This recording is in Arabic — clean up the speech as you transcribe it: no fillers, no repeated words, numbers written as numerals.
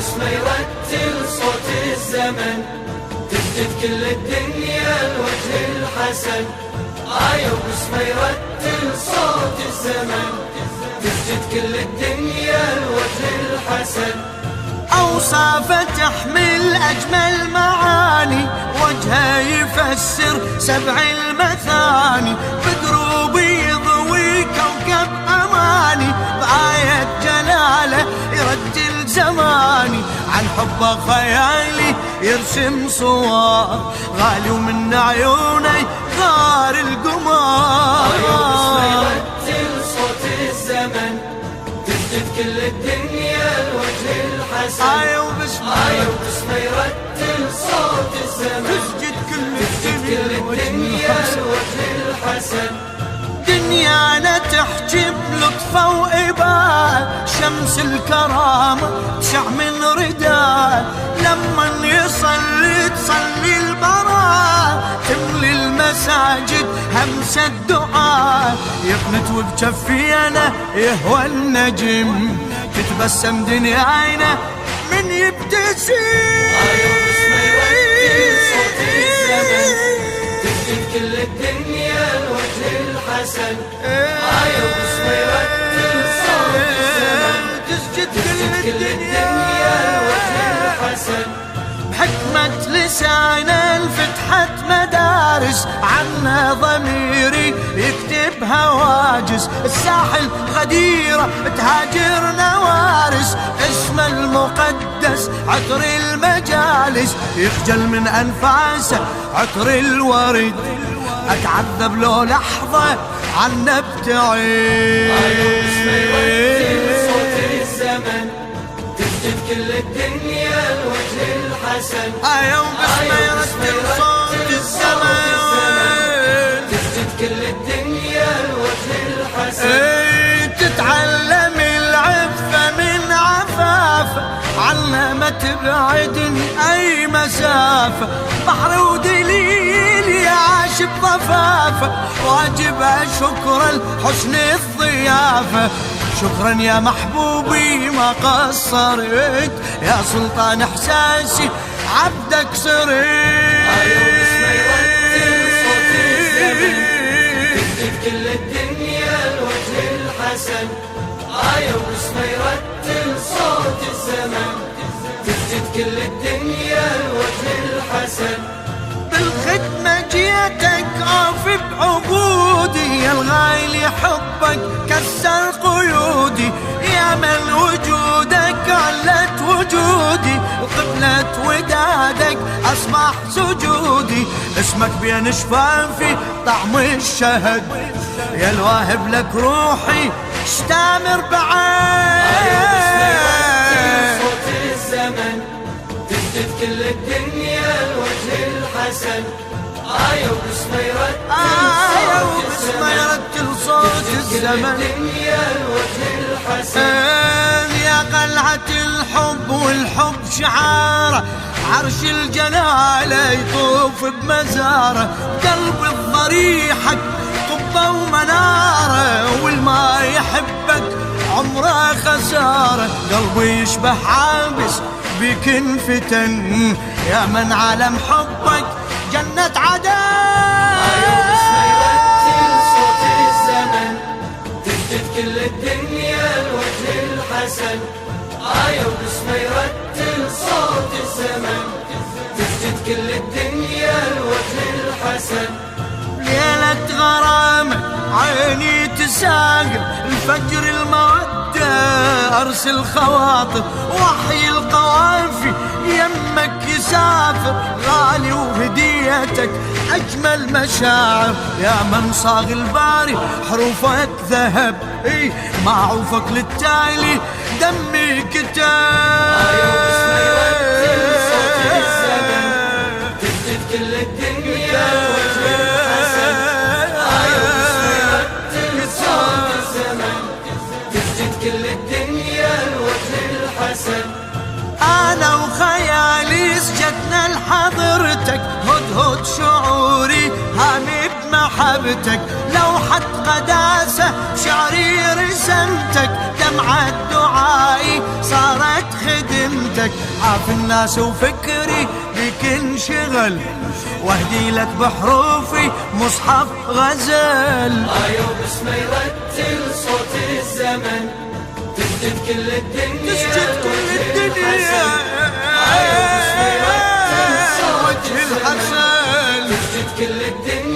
وباسمه يرتل صوت الزمن، تسجد كل الدنيا الوجه الحسن. وباسمه يرتل صوت الزمن، تسجد كل الدنيا الوجه الحسن. أوصافه تحمل أجمل معاني، وجهه يفسر 7 المثاني، بدروب يضوي كوكب أماني، بآية جلاله يرتل زماني، عن حبه خيالي يرسم صور غالي، ومن عيوني غار القمر. وباسمه يرتل صوت الزمن، تسجد كل الدنيا الوجه الحسن. وباسمه يرتل صوت الزمن، تسجد كل الدنيا الوجه الحسن. دنيانا تحجي بلطفه وإباء، شمس الكرامة تشع من رداء، لما يصلي تصلي البراء، تملي المساجد همسة الدعاء، يقنت وبجفينا يهوى النجم، تتبسم دنيانا من يبتسم. وباسمه يرتل صوت الزمن، تسجد كل الدنيا الوجه الحسن. وباسمه يرتل صوت الزمن، تسجد كل الدنيا الوجه الحسن. بحكمة لسانه انفتحت مدارس، عنا ضميري يكتب هواجس، الساحل غديرة تهاجر نوارس، اسمه المقدس عطر المجالس، يخجل من أنفاسه عطر الورد، أتعذب لو لحظة عنا ابتعد. وباسمه يرتل صوت الزمن، تسجد كل الدنيا الوجه الحسن. وباسمه يرتل صوت الزمن، تسجد كل الدنيا الوجه الحسن. تتعلم العفة من عفافة، عنا ما تبعدني أي مسافة، بحر ودليل يعاش بضفافة، واجبه شكرا لحسن الضيافة. شكرا يا محبوبي ما قصرت، يا سلطان احساسي عبدك صرت. وباسمه يرتل صوت الزمن، تسجد كل الدنيا الوجه الحسن. وباسمه يرتل صوت الزمن، تسجد كل الدنيا الوجه الحسن. بالخدمة جيتك أوفي بعقودي، يا الغالي حبك كسر قيودي، يا من وجودك علت وجودي، وقبلة ودادك أصبح سجودي، اسمك بين شفافي طعم الشهد، يا الواهب لك روحي اشتامر بعد. وباسمه يرتل صوت الزمن، تسجد كل الدنيا الوجه الحسن. وباسمه يرتل صوت الزمن، الدنيا الوجه الحسن. يا قلعة الحب والحب شعاره، عرش الجلالة يطوف بمزاره، قلب الضريحك قبة ومناره، والما يحبك عمره خسارة، قلبي يشبه عابس بك انفتن، يا من عالم حبك جنة عدن. وباسمه يرتل صوت الزمن، تسجد كل الدنيا الوجه الحسن. وباسمه يرتل صوت الزمن، تسجد كل الدنيا الوجه الحسن. ليلة غرامة عيني تساقل، الفجر المودة أرسل خواطر، وحي القوافي يمك يسافر، غالي وهديتك أجمل مشاعر، يا من صاغ الباري حروفك ذهب، معروفك للتالي دمي كتاب. وباسمه يرتل صوت الزمن، تسجد كل الدنيا الوجه الحسن. وباسمه يرتل صوت الزمن، تسجد كل الدنيا الوجه الحسن. أنا وخيالي سجدنا لحضرتك، هدهد شعوري هامي بما محبتك، لوحة قداسة شعري رسمتك، دمعة دعائي صارت خدمتك، عاف الناس وفكري بك انشغل، واهدي لك بحروفي مصحف غزل. ايوب اسمه يرتل صوت الزمن، تسجد كل الدنيا، تسجد كل الدنيا، ايوب اسمه يرتل صوت وجه الحسن، تسجد كل الدنيا